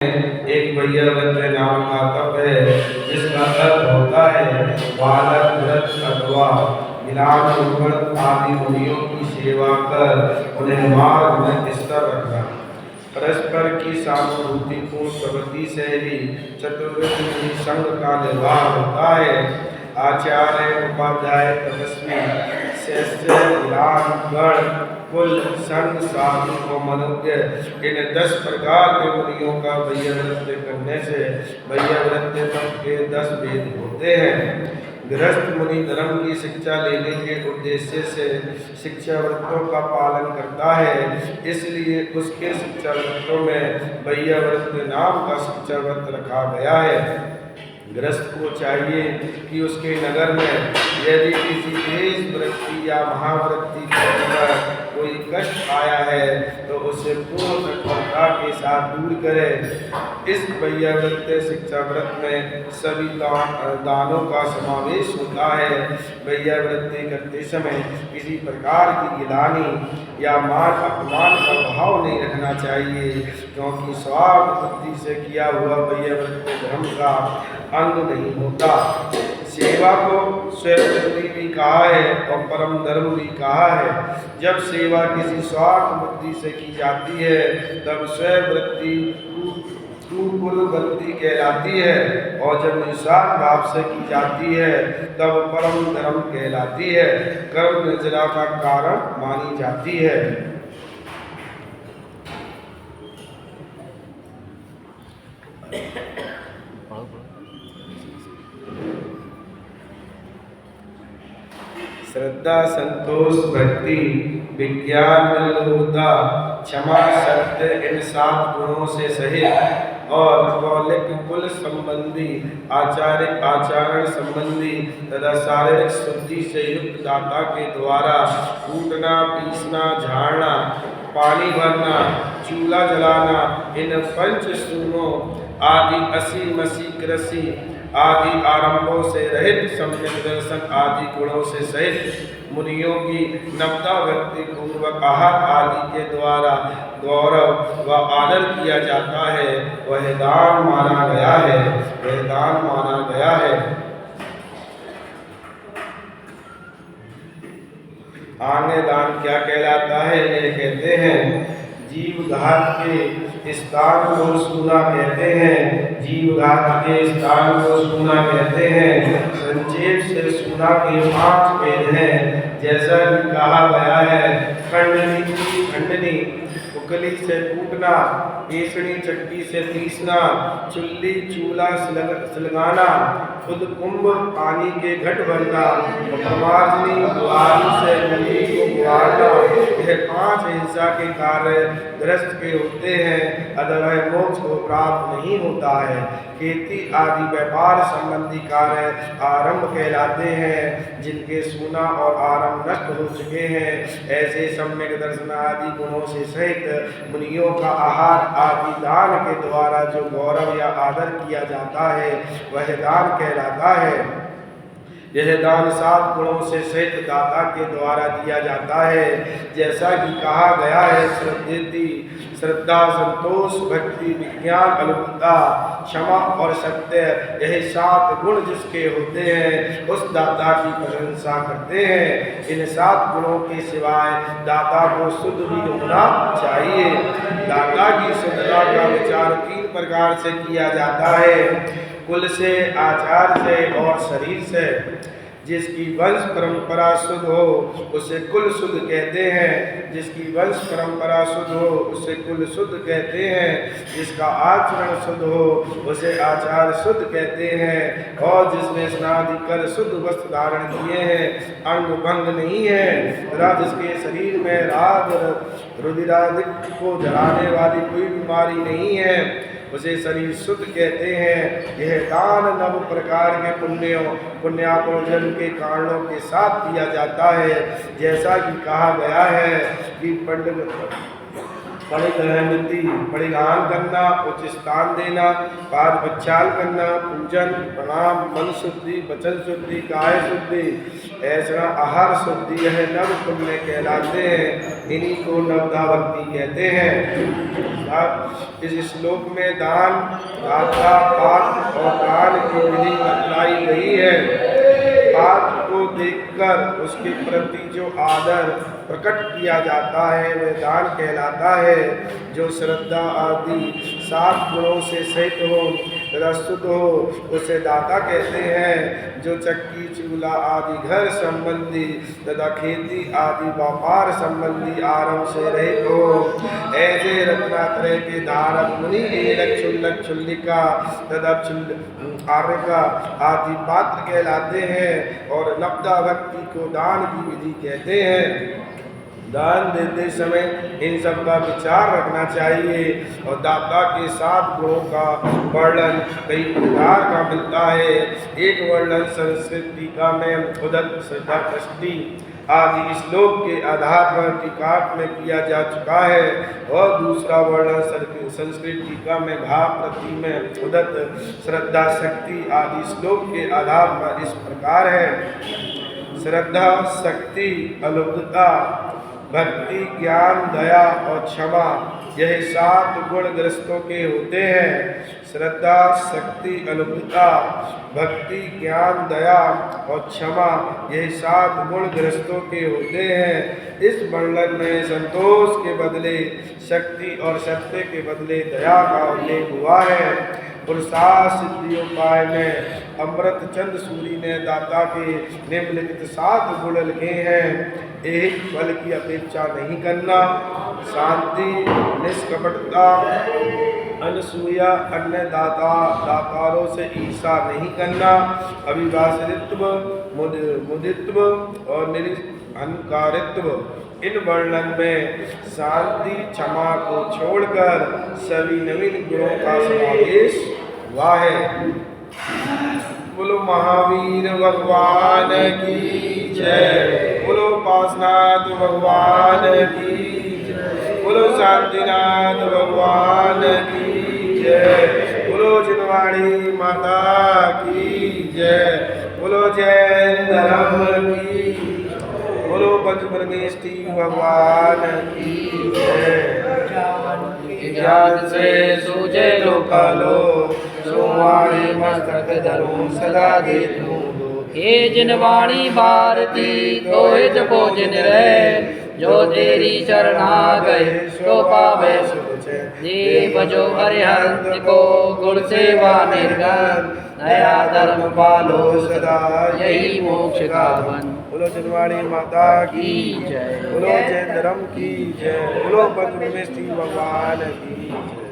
एक वैयावृत्त नाम का तप है, जिसका अर्थ होता है बालक व्रत अथवा गिलान उर्वरक आदि मुनियों की सेवा कर उन्हें मार्ग में स्थिर रखना। परस्पर की सहानुभूतिपूर्ण प्रवृत्ति से ही चतुर्विध संघ का निर्वाह होता है। आचार्य, उपाध्याय, तपस्वी, शिष्य, गिलान, गण, कुल, संघ, साधु और मनुष्य, इन 10 प्रकार के मुनियों का वैयावृत्त करने से वैयावृत्त तप के 10 भेद होते हैं। गृहस्थ मुनि धर्म की शिक्षा लेने के उद्देश्य से शिक्षावृत्तों का पालन करता है, इसलिए उसके शिक्षावृत्तों में वैयावृत्त नाम का शिक्षावृत्त रखा गया है। गृहस्थ को चाहिए कि उसके नगर में यदि किसी तेज वृत्ति या महावृत्ति पर कोई कष्ट आया है तो उसे पूर्ण तत्परता के साथ दूर करे। इस वैयावृत्त शिक्षाव्रत में सभी दानों का समावेश होता है। वैयावृत्ति करते समय किसी प्रकार की गिलानी या मान अपमान का भाव नहीं रखना चाहिए, क्योंकि स्वार्थ बुद्धि से किया हुआ वैयावृत्त धर्म का अंग नहीं होता। सेवा को स्ववृत्ति भी कहा है और परम धर्म भी कहा है। जब सेवा किसी स्वार्थ बुद्धि से की जाती है तब स्ववृत्ति कुलवृत्ति कहलाती है, और जब निस्वार्थ भाव से की जाती है तब परम धर्म कहलाती है, कर्म निर्जरा का कारण मानी जाती है। श्रद्धा, संतोष, भक्ति, विज्ञान, निर्लोभता, क्षमा, सत्य, इन 7 गुणों से सहित और मौलिक कुल संबंधी, आचरण संबंधी तथा शारीरिक शुद्धि से युक्त दाता के द्वारा कूटना, पीसना, झाड़ना, पानी भरना, चूल्हा जलाना, इन 5 सूनों आदि 80 मसी कृषि आदि आरंभों से रहित सम्यक दर्शन आदि गुणों से सहित मुनियों की नवता व्यक्ति पूर्वक आहार आदि के द्वारा गौरव व आदर किया जाता है, वह दान माना गया है। वह दान माना गया है। आगे दान क्या कहलाता है? ये कहते हैं जीव घात के स्थान को सूना कहते हैं। जीव घात के स्थान को सूना कहते हैं। संक्षेप से सूना के 5 भेद हैं, जैसा कि कहा गया है। खंडनी, उकली से कूटना, पेसनी चक्की से पीसना, चुल्ली चूल्हा सुलगाना, खुद कुंभ पानी के घट भरना, प्रमार्जनी बुआरी से नदी को बुआरना, यह 5 हिंसा के कार्य गृहस्थ के होते हैं, अथवा मोक्ष को प्राप्त नहीं होता है। खेती आदि व्यापार संबंधी कार्य आरंभ कहलाते हैं, जिनके सूना और आरंभ नष्ट हो चुके हैं। ऐसे सम्यक दर्शन आदि गुणों से सहित मुनियों का आहार आदि दान के द्वारा जो गौरव या आदर किया जाता है वह दान कहलाता है। यह दान 7 गुणों से सहित दाता के द्वारा दिया जाता है, जैसा कि कहा गया है। श्रद्धा, संतोष, भक्ति, विज्ञान, अलौकिकता, क्षमा और सत्य, यह 7 गुण जिसके होते हैं उस दाता की प्रशंसा करते हैं। इन 7 गुणों के सिवाय दाता को शुद्ध भी होना चाहिए। दाता की शुद्धता का विचार 3 प्रकार से किया जाता है, कुल से, आचार से और शरीर से। जिसकी वंश परंपरा शुद्ध हो उसे कुल शुद्ध कहते हैं। जिसकी वंश परंपरा शुद्ध हो उसे कुल शुद्ध कहते हैं। जिसका आचरण शुद्ध हो उसे आचार शुद्ध कहते हैं। और जिसने स्नान कर शुद्ध वस्त्र धारण किए हैं, अंग भंग नहीं है, तथा जिसके शरीर में राग रुधिरादिक को जलाने वाली कोई बीमारी नहीं है, उसे शरीर शुद्ध कहते हैं। यह दान 9 प्रकार के पुण्यार्जन के कारणों के साथ दिया जाता है, जैसा कि कहा गया है कि परिग्रहणति परिधान करना, उच्च स्थान देना, पाद प्रक्षाल करना, पूजन प्रणाम, मन शुद्धि, वचन शुद्धि, काय शुद्धि, ऐसा आहार शुद्धि, यह नव पुण्य कहलाते हैं। इन्हीं को नवदा भक्ति कहते हैं। इस श्लोक में दान, दाता, पात्र और दान की विधि बतलाई गई है। पात्र को देखकर उसके प्रति जो आदर प्रकट किया जाता है वह दान कहलाता है। जो श्रद्धा आदि 7 गुणों से सहित हो तथा शुद्ध हो उसे दाता कहते हैं। जो चक्की चूल्हा आदि घर संबंधी तथा खेती आदि व्यापार संबंधी आरंभ से रहित हो, ऐसे रत्नात्रय के धारक मुनि क्षुल्लक क्षुल्लिका तथा आर्यका आदि पात्र कहलाते हैं। और नवदा भक्ति को दान की विधि कहते हैं। दान देते समय इन सब का विचार रखना चाहिए। और दाता के 7 गुणों का वर्णन कई प्रकार का मिलता है। एक वर्णन संस्कृत टीका में उदत श्रद्धा दृष्टि आदि श्लोक के आधार पर टीकाक में किया जा चुका है। और दूसरा वर्णन संस्कृत टीका में भाव प्रति में उदत श्रद्धा शक्ति आदि श्लोक के आधार पर इस प्रकार है। श्रद्धा, शक्ति, अलुप्तता, भक्ति, ज्ञान, दया और क्षमा, यह 7 गुण ग्रस्तों के होते हैं। श्रद्धा, शक्ति, अलुप्तता, भक्ति, ज्ञान, दया और क्षमा, यह 7 गुण ग्रस्तों के होते हैं। इस वर्णन में संतोष के बदले शक्ति और सत्य के बदले दया का उल्लेख हुआ है। पुरुषार्थ सिद्धियोपाय में अमृत चंद सूरी ने दाता के निम्नलिखित 7 गुण लिखे हैं। एक, फल की अपेक्षा नहीं करना, शांति, निष्कपटता, अनसूया, अन्य दातारों से ईर्षा नहीं करना, अभिभाषित्व, मुदित्व और निरहंकारित्व। इन वर्णन में शांति, क्षमा को छोड़कर सभी नवीन गुणों का समावेश हुआ है। बोलो महावीर भगवान की जय। बोलो पासनाथ भगवान की जय। बोलो शांतिनाथ भगवान की जय। बोलो जिनवाणी माता की जय। बोलो जैन धर्म की, बोलो पंचपरमेष्ठी भगवान की जय। ज्ञान से सूझे लोकालो, सोवाणी मस्तक धरो सदा देतु। हे जिनवाणी भारती तोहि जपो जिन रहे, जो तेरी शरणा गए तो पावे सुख चैन। देव जो अरिहंत को गुण सेवा निर्गन, नया धर्म पालो सदा यही मोक्ष का वन। बोलो जिनवाणी माता की जय। बोलो जैन धर्म की जय। बोलो पंचपरमेष्ठी भगवान की जय।